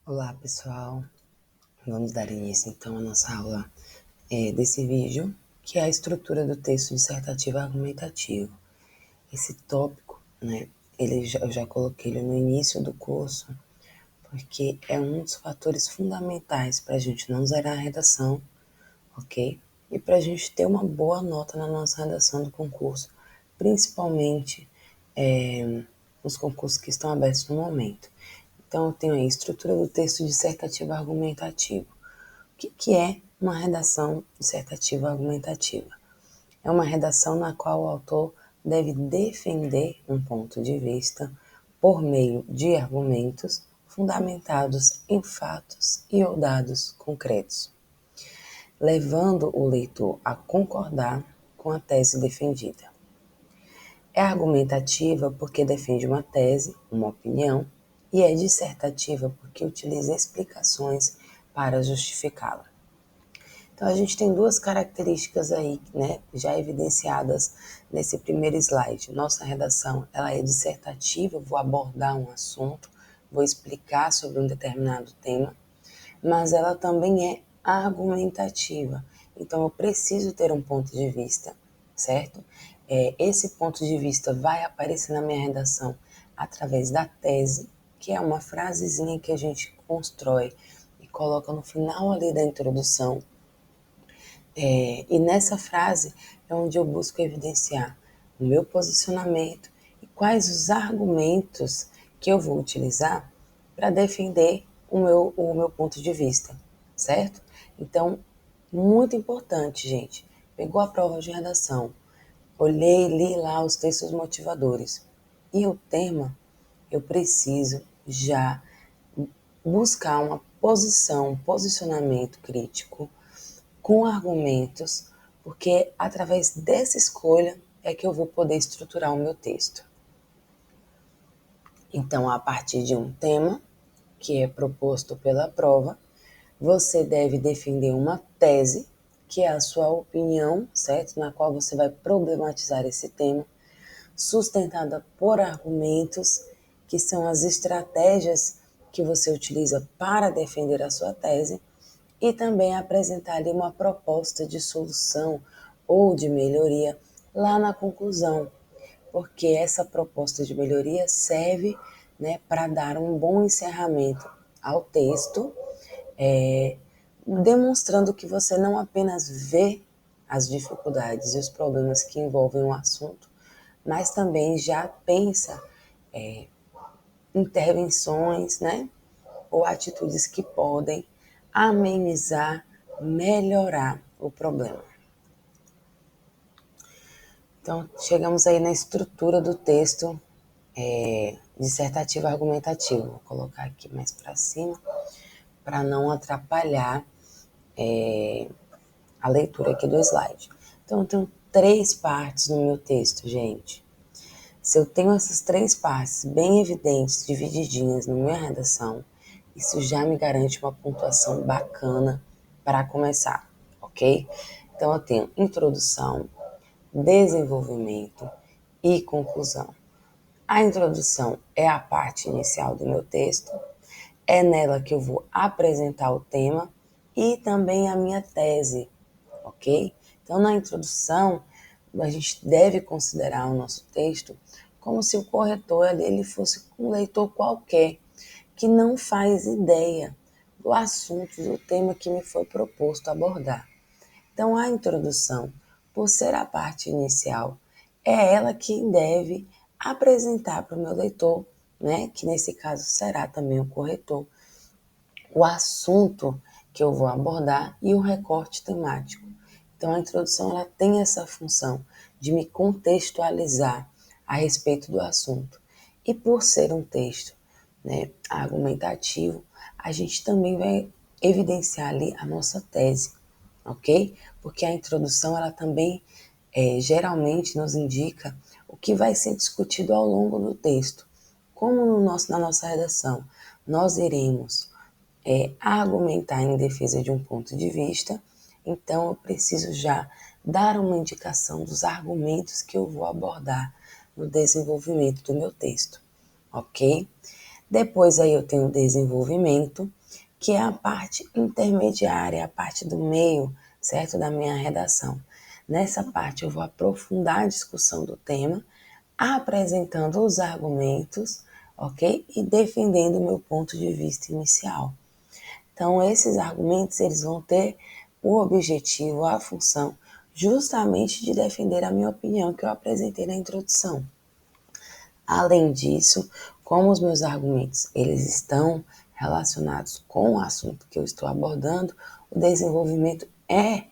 Olá pessoal, vamos dar início então à nossa aula desse vídeo, que é a estrutura do texto dissertativo argumentativo. Esse tópico, né, eu já coloquei ele no início do curso, porque é um dos fatores fundamentais para a gente não zerar a redação, ok? E para a gente ter uma boa nota na nossa redação do concurso, principalmente nos concursos que estão abertos no momento. Então, eu tenho aí a estrutura do texto dissertativo argumentativo. O que é uma redação dissertativa argumentativa? É uma redação na qual o autor deve defender um ponto de vista por meio de argumentos fundamentados em fatos e ou dados concretos, levando o leitor a concordar com a tese defendida. É argumentativa porque defende uma tese, uma opinião, e é dissertativa porque utiliza explicações para justificá-la. Então, a gente tem duas características aí, né, já evidenciadas nesse primeiro slide. Nossa redação, ela é dissertativa, eu vou abordar um assunto, vou explicar sobre um determinado tema, mas ela também é argumentativa. Então, eu preciso ter um ponto de vista, certo? Esse ponto de vista vai aparecer na minha redação através da tese, que é uma frasezinha que a gente constrói e coloca no final ali da introdução. E nessa frase é onde eu busco evidenciar o meu posicionamento e quais os argumentos que eu vou utilizar para defender o meu ponto de vista, certo? Então, muito importante, gente. Pegou a prova de redação, olhei, li lá os textos motivadores. E o tema, eu preciso já buscar uma posição, um posicionamento crítico com argumentos, porque através dessa escolha é que eu vou poder estruturar o meu texto. Então, a partir de um tema que é proposto pela prova, você deve defender uma tese, que é a sua opinião, certo? Na qual você vai problematizar esse tema, sustentada por argumentos, que são as estratégias que você utiliza para defender a sua tese, e também apresentar ali uma proposta de solução ou de melhoria lá na conclusão, porque essa proposta de melhoria serve, né, para dar um bom encerramento ao texto, demonstrando que você não apenas vê as dificuldades e os problemas que envolvem o assunto, mas também já pensa intervenções, né, ou atitudes que podem amenizar, melhorar o problema. Então, chegamos aí na estrutura do texto dissertativo argumentativo. Vou colocar aqui mais para cima, para não atrapalhar a leitura aqui do slide. Então, eu tenho 3 partes no meu texto, gente. Se eu tenho essas 3 partes bem evidentes, divididinhas na minha redação, isso já me garante uma pontuação bacana para começar, ok? Então, eu tenho introdução, desenvolvimento e conclusão. A introdução é a parte inicial do meu texto, é nela que eu vou apresentar o tema e também a minha tese, ok? Então, na introdução, a gente deve considerar o nosso texto como se o corretor ali, ele fosse um leitor qualquer, que não faz ideia do assunto, do tema que me foi proposto abordar. Então, a introdução, por ser a parte inicial, é ela quem deve apresentar para o meu leitor, né, que nesse caso será também o corretor, o assunto que eu vou abordar e o recorte temático. Então, a introdução ela tem essa função de me contextualizar a respeito do assunto. E por ser um texto, né, argumentativo, a gente também vai evidenciar ali a nossa tese, ok? Porque a introdução ela também geralmente nos indica o que vai ser discutido ao longo do texto. Como na nossa redação nós iremos argumentar em defesa de um ponto de vista, então eu preciso já dar uma indicação dos argumentos que eu vou abordar no desenvolvimento do meu texto, ok? Depois aí eu tenho o desenvolvimento, que é a parte intermediária, a parte do meio, certo? Da minha redação. Nessa parte eu vou aprofundar a discussão do tema, apresentando os argumentos, ok? E defendendo o meu ponto de vista inicial. Então, esses argumentos, eles vão ter o objetivo, a função, justamente de defender a minha opinião que eu apresentei na introdução. Além disso, como os meus argumentos, eles estão relacionados com o assunto que eu estou abordando, o desenvolvimento é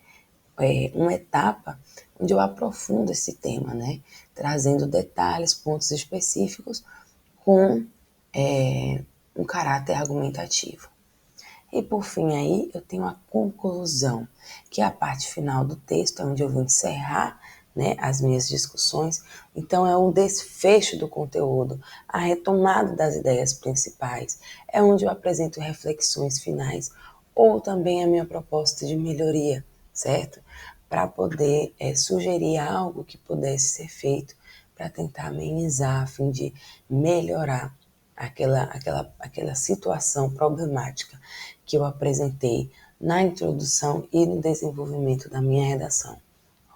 uma etapa onde eu aprofundo esse tema, né? Trazendo detalhes, pontos específicos com um caráter argumentativo. E por fim aí eu tenho a conclusão, que é a parte final do texto, onde eu vou encerrar, né, as minhas discussões. Então é um desfecho do conteúdo, a retomada das ideias principais, é onde eu apresento reflexões finais ou também a minha proposta de melhoria, certo? Para poder sugerir algo que pudesse ser feito para tentar amenizar, a fim de melhorar aquela situação problemática que eu apresentei na introdução e no desenvolvimento da minha redação,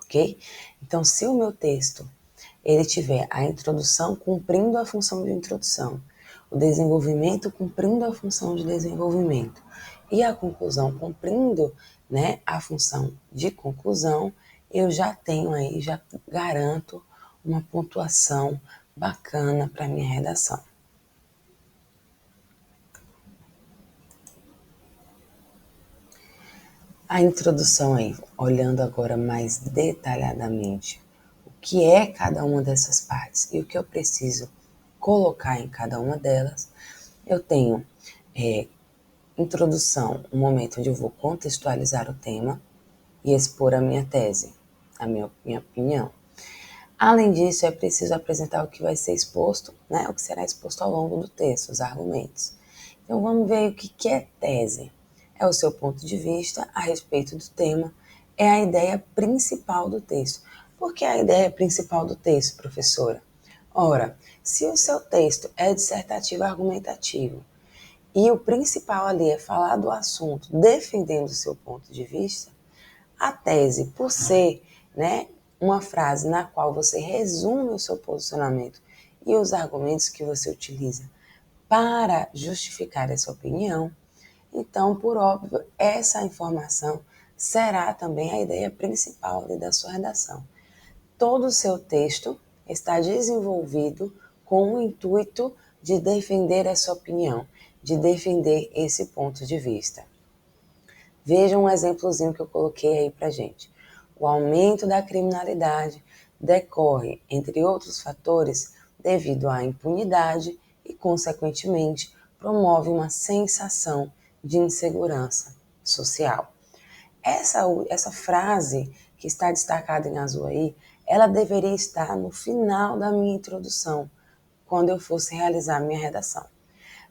ok? Então, se o meu texto ele tiver a introdução cumprindo a função de introdução, o desenvolvimento cumprindo a função de desenvolvimento e a conclusão cumprindo, né, a função de conclusão, eu já tenho aí, já garanto uma pontuação bacana para minha redação. A introdução aí, olhando agora mais detalhadamente o que é cada uma dessas partes e o que eu preciso colocar em cada uma delas, eu tenho introdução, um momento onde eu vou contextualizar o tema e expor a minha tese, a minha opinião. Além disso, é preciso apresentar o que vai ser exposto, né, o que será exposto ao longo do texto, os argumentos. Então vamos ver o que é tese. É o seu ponto de vista a respeito do tema, é a ideia principal do texto. Por que a ideia principal do texto, professora? Ora, se o seu texto é dissertativo argumentativo e o principal ali é falar do assunto defendendo o seu ponto de vista, a tese, por ser, né, uma frase na qual você resume o seu posicionamento e os argumentos que você utiliza para justificar essa opinião, então, por óbvio, essa informação será também a ideia principal da sua redação. Todo o seu texto está desenvolvido com o intuito de defender essa opinião, de defender esse ponto de vista. Veja um exemplozinho que eu coloquei aí para gente. O aumento da criminalidade decorre, entre outros fatores, devido à impunidade e, consequentemente, promove uma sensação de insegurança social. Essa frase que está destacada em azul aí, ela deveria estar no final da minha introdução, quando eu fosse realizar a minha redação.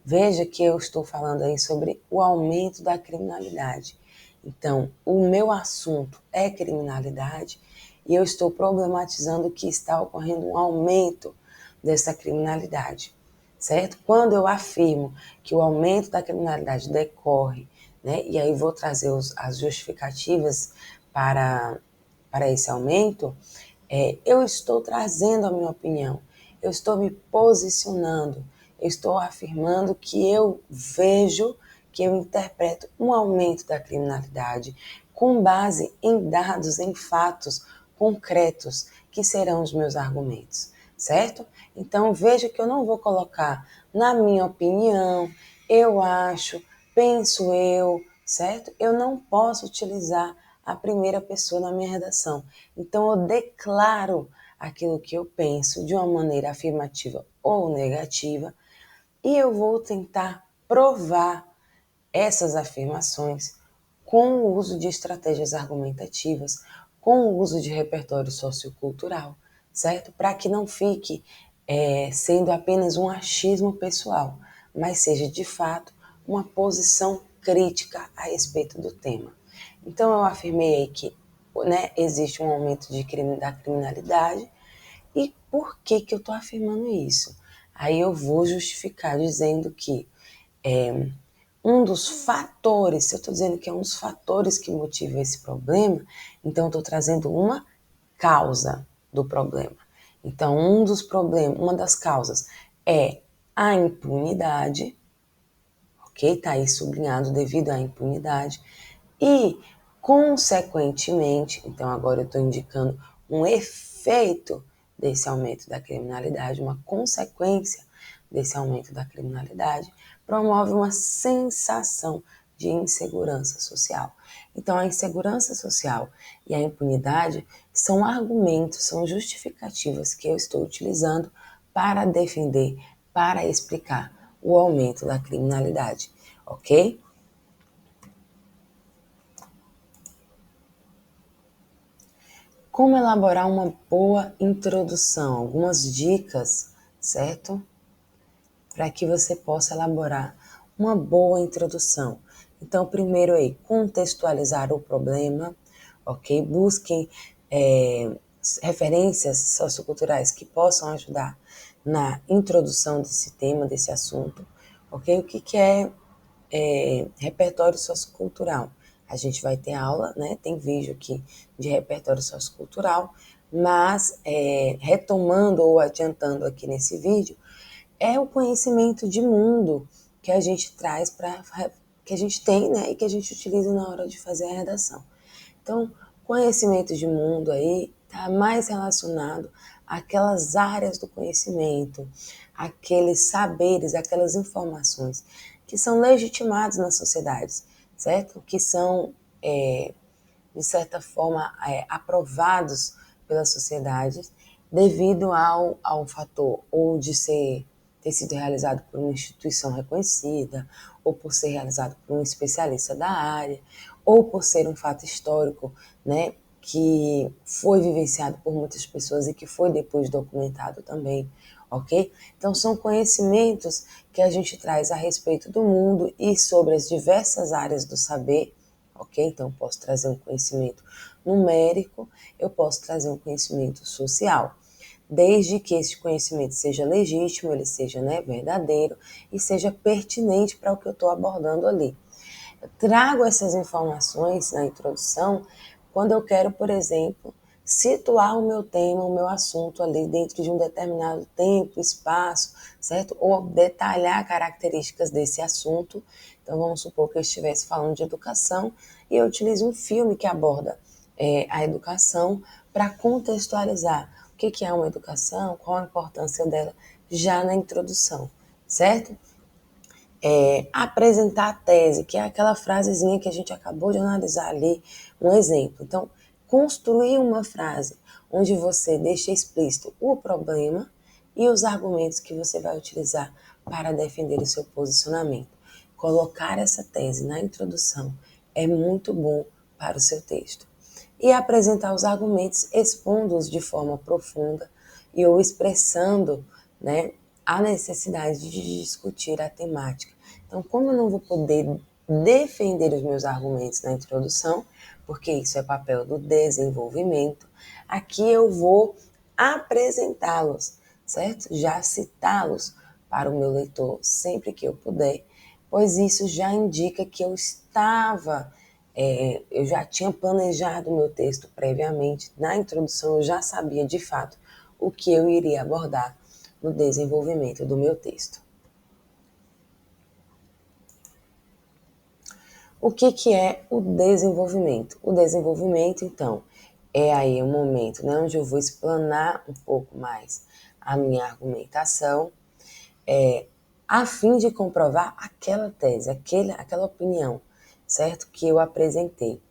Veja que eu estou falando aí sobre o aumento da criminalidade. Então, o meu assunto é criminalidade e eu estou problematizando que está ocorrendo um aumento dessa criminalidade, certo? Quando eu afirmo que o aumento da criminalidade decorre, né, e aí vou trazer as justificativas para esse aumento, eu estou trazendo a minha opinião, eu estou me posicionando, eu estou afirmando que eu vejo, que eu interpreto um aumento da criminalidade com base em dados, em fatos concretos, que serão os meus argumentos, certo? Então veja que eu não vou colocar na minha opinião, eu acho, penso eu, certo? Eu não posso utilizar a primeira pessoa na minha redação. Então eu declaro aquilo que eu penso de uma maneira afirmativa ou negativa e eu vou tentar provar essas afirmações com o uso de estratégias argumentativas, com o uso de repertório sociocultural, certo? Para que não fique sendo apenas um achismo pessoal, mas seja de fato uma posição crítica a respeito do tema. Então eu afirmei aí que, né, existe um aumento da criminalidade. E por que eu estou afirmando isso? Aí eu vou justificar dizendo que um dos fatores, se eu estou dizendo que é um dos fatores que motiva esse problema, então eu estou trazendo uma causa do problema. Então, uma das causas é a impunidade, ok? Está aí sublinhado devido à impunidade. E, consequentemente, então agora eu estou indicando um efeito desse aumento da criminalidade, uma consequência desse aumento da criminalidade, promove uma sensação de insegurança social. Então, a insegurança social e a impunidade são argumentos, são justificativas que eu estou utilizando para defender, para explicar o aumento da criminalidade, ok? Como elaborar uma boa introdução? Algumas dicas, certo? Para que você possa elaborar uma boa introdução. Então, primeiro aí, contextualizar o problema, ok? Busquem referências socioculturais que possam ajudar na introdução desse tema, desse assunto, ok? O que é repertório sociocultural? A gente vai ter aula, né? Tem vídeo aqui de repertório sociocultural, mas retomando ou adiantando aqui nesse vídeo, é o conhecimento de mundo que a gente traz que a gente tem, né? E que a gente utiliza na hora de fazer a redação. Então, conhecimento de mundo aí está mais relacionado àquelas áreas do conhecimento, aqueles saberes, aquelas informações que são legitimados nas sociedades, certo? Que são, de certa forma, aprovados pelas sociedades devido ao fator ou de ter sido realizado por uma instituição reconhecida, ou por ser realizado por um especialista da área, ou por ser um fato histórico, né, que foi vivenciado por muitas pessoas e que foi depois documentado também, ok? Então são conhecimentos que a gente traz a respeito do mundo e sobre as diversas áreas do saber, ok? Então eu posso trazer um conhecimento numérico, eu posso trazer um conhecimento social, desde que esse conhecimento seja legítimo, ele seja, né, verdadeiro e seja pertinente para o que eu estou abordando ali. Eu trago essas informações na introdução quando eu quero, por exemplo, situar o meu tema, o meu assunto ali dentro de um determinado tempo, espaço, certo? Ou detalhar características desse assunto. Então, vamos supor que eu estivesse falando de educação e eu utilizo um filme que aborda a educação para contextualizar o que é uma educação, qual a importância dela já na introdução, certo? Apresentar a tese, que é aquela frasezinha que a gente acabou de analisar ali, um exemplo. Então, construir uma frase onde você deixa explícito o problema e os argumentos que você vai utilizar para defender o seu posicionamento. Colocar essa tese na introdução é muito bom para o seu texto. E apresentar os argumentos expondo-os de forma profunda e ou expressando, né, a necessidade de discutir a temática. Então, como eu não vou poder defender os meus argumentos na introdução, porque isso é papel do desenvolvimento, aqui eu vou apresentá-los, certo? Já citá-los para o meu leitor sempre que eu puder, pois isso já indica que eu já tinha planejado o meu texto previamente. Na introdução eu já sabia de fato o que eu iria abordar no desenvolvimento do meu texto. O que é o desenvolvimento? O desenvolvimento, então, é aí um momento, né, onde eu vou explanar um pouco mais a minha argumentação, a fim de comprovar aquela tese, aquela opinião, certo? Que eu apresentei.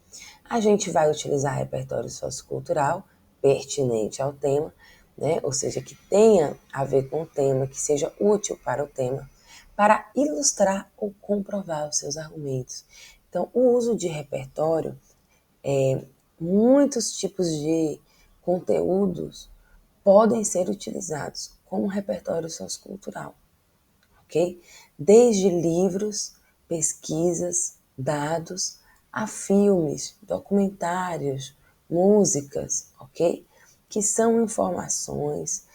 A gente vai utilizar repertório sociocultural pertinente ao tema, né? Ou seja, que tenha a ver com o tema, que seja útil para o tema, para ilustrar ou comprovar os seus argumentos. Então, o uso de repertório, muitos tipos de conteúdos podem ser utilizados como repertório sociocultural, ok? Desde livros, pesquisas, dados, a filmes, documentários, músicas, ok? Que são informações,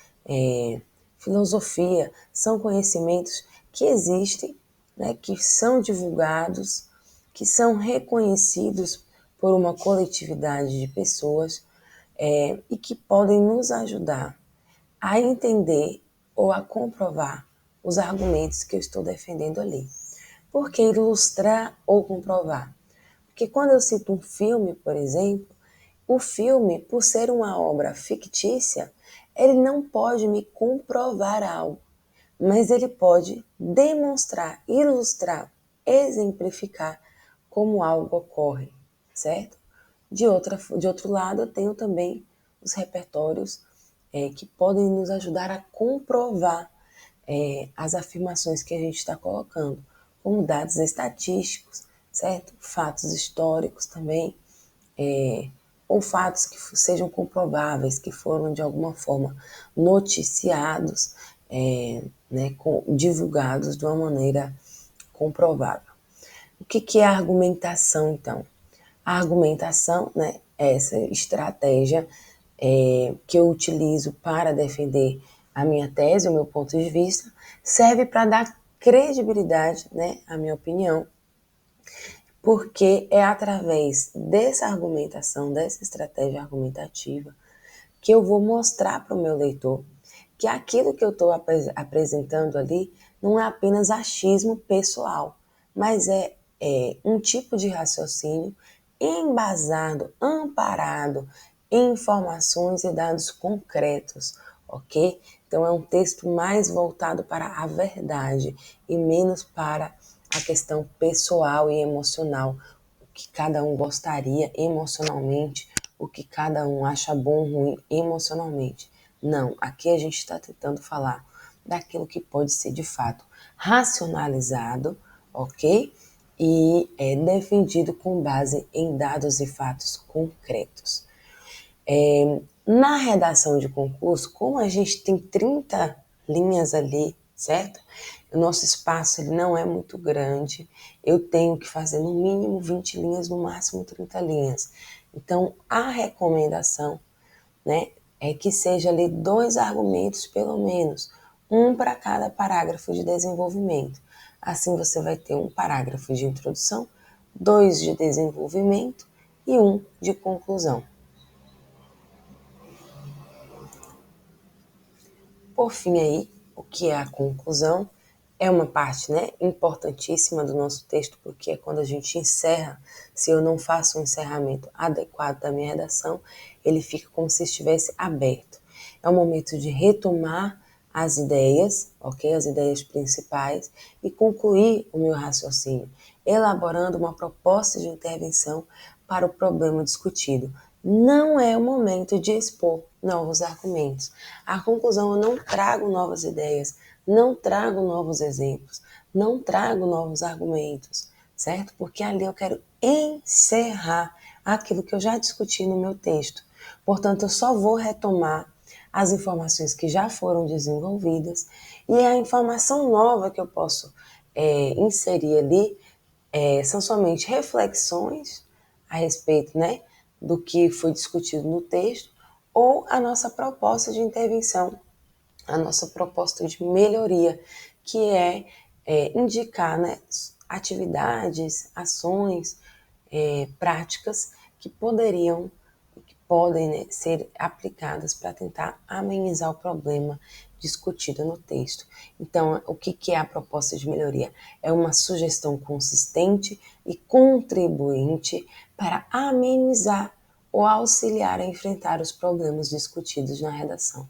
filosofia, são conhecimentos que existem, né, que são divulgados, que são reconhecidos por uma coletividade de pessoas e que podem nos ajudar a entender ou a comprovar os argumentos que eu estou defendendo ali. Por que ilustrar ou comprovar? Porque quando eu cito um filme, por exemplo, o filme, por ser uma obra fictícia, ele não pode me comprovar algo, mas ele pode demonstrar, ilustrar, exemplificar como algo ocorre, certo? De outro lado, eu tenho também os repertórios que podem nos ajudar a comprovar as afirmações que a gente está colocando, como dados estatísticos, certo? Fatos históricos também, ou fatos que sejam comprováveis, que foram de alguma forma noticiados, né, divulgados de uma maneira comprovável. O que é a argumentação, então? A argumentação, né, é essa estratégia que eu utilizo para defender a minha tese, o meu ponto de vista, serve para dar credibilidade, né, à minha opinião, porque é através dessa argumentação, dessa estratégia argumentativa, que eu vou mostrar para o meu leitor que aquilo que eu estou apresentando ali não é apenas achismo pessoal, mas é um tipo de raciocínio embasado, amparado em informações e dados concretos, ok? Então é um texto mais voltado para a verdade e menos para a questão pessoal e emocional, o que cada um gostaria emocionalmente, o que cada um acha bom ou ruim emocionalmente. Não, aqui a gente está tentando falar daquilo que pode ser de fato racionalizado, ok? E é defendido com base em dados e fatos concretos. Na redação de concurso, como a gente tem 30 linhas ali, certo? O nosso espaço ele não é muito grande, eu tenho que fazer no mínimo 20 linhas, no máximo 30 linhas. Então, a recomendação, né, é que seja ali 2 argumentos, pelo menos, um para cada parágrafo de desenvolvimento. Assim você vai ter um parágrafo de introdução, 2 de desenvolvimento e 1 de conclusão. Por fim aí, o que é a conclusão? É uma parte, né, importantíssima do nosso texto, porque é quando a gente encerra. Se eu não faço um encerramento adequado da minha redação, ele fica como se estivesse aberto. É o momento de retomar as ideias, ok? As ideias principais e concluir o meu raciocínio, elaborando uma proposta de intervenção para o problema discutido. Não é o momento de expor novos argumentos. A conclusão, eu não trago novas ideias, não trago novos exemplos, não trago novos argumentos, certo? Porque ali eu quero encerrar aquilo que eu já discuti no meu texto. Portanto, eu só vou retomar as informações que já foram desenvolvidas e a informação nova que eu posso inserir ali são somente reflexões a respeito, né, do que foi discutido no texto ou a nossa proposta de intervenção, a nossa proposta de melhoria, que indicar, né, atividades, ações, práticas que podem, né, ser aplicadas para tentar amenizar o problema discutido no texto. Então, o que é a proposta de melhoria? É uma sugestão consistente e contribuinte para amenizar ou auxiliar a enfrentar os problemas discutidos na redação.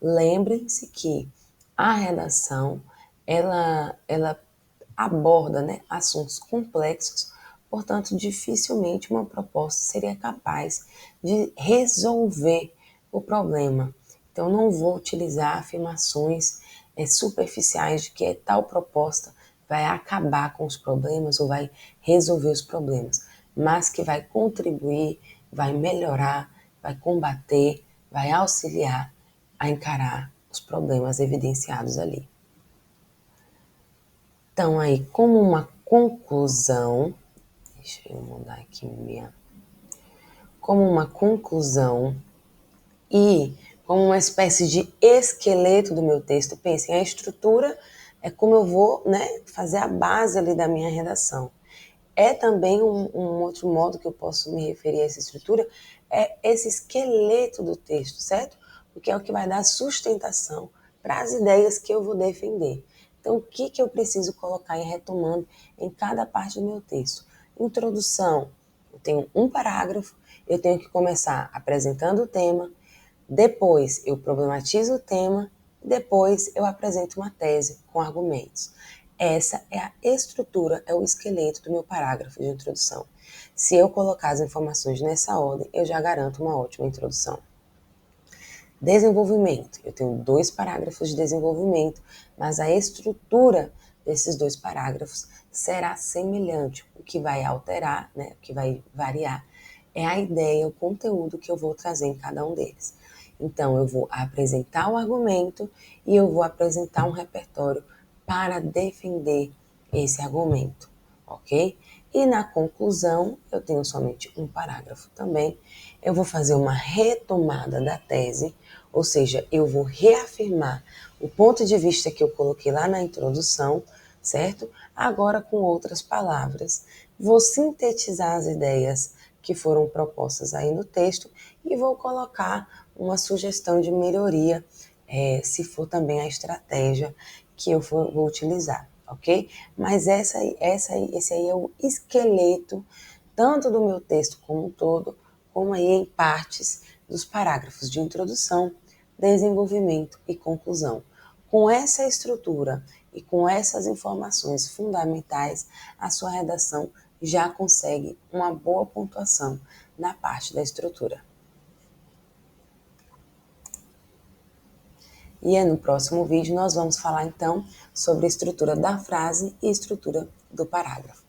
Lembrem-se que a redação, ela aborda, né, assuntos complexos, portanto, dificilmente uma proposta seria capaz de resolver o problema. Então, não vou utilizar afirmações superficiais de que tal proposta vai acabar com os problemas ou vai resolver os problemas, mas que vai contribuir, vai melhorar, vai combater, vai auxiliar a encarar os problemas evidenciados ali. Então, aí, como uma conclusão, deixa eu mudar aqui como uma conclusão e como uma espécie de esqueleto do meu texto, pensem, a estrutura é como eu vou, né, fazer a base ali da minha redação. É também um outro modo que eu posso me referir a essa estrutura, é esse esqueleto do texto, certo? Porque é o que vai dar sustentação para as ideias que eu vou defender. Então, o que eu preciso colocar e retomando em cada parte do meu texto? Introdução, eu tenho um parágrafo, eu tenho que começar apresentando o tema, depois eu problematizo o tema, depois eu apresento uma tese com argumentos. Essa é a estrutura, é o esqueleto do meu parágrafo de introdução. Se eu colocar as informações nessa ordem, eu já garanto uma ótima introdução. Desenvolvimento. Eu tenho 2 parágrafos de desenvolvimento, mas a estrutura desses 2 parágrafos será semelhante. O que vai alterar, né, o que vai variar, é a ideia, o conteúdo que eu vou trazer em cada um deles. Então, eu vou apresentar o argumento e eu vou apresentar um repertório para defender esse argumento, ok? E na conclusão, eu tenho somente um parágrafo também. Eu vou fazer uma retomada da tese, ou seja, eu vou reafirmar o ponto de vista que eu coloquei lá na introdução, certo? Agora com outras palavras. Vou sintetizar as ideias que foram propostas aí no texto e vou colocar uma sugestão de melhoria, se for também a estratégia que eu vou utilizar, ok? Mas esse aí é o esqueleto, tanto do meu texto como um todo, como aí em partes dos parágrafos de introdução, desenvolvimento e conclusão. Com essa estrutura e com essas informações fundamentais, a sua redação já consegue uma boa pontuação na parte da estrutura. E no próximo vídeo nós vamos falar então sobre a estrutura da frase e estrutura do parágrafo.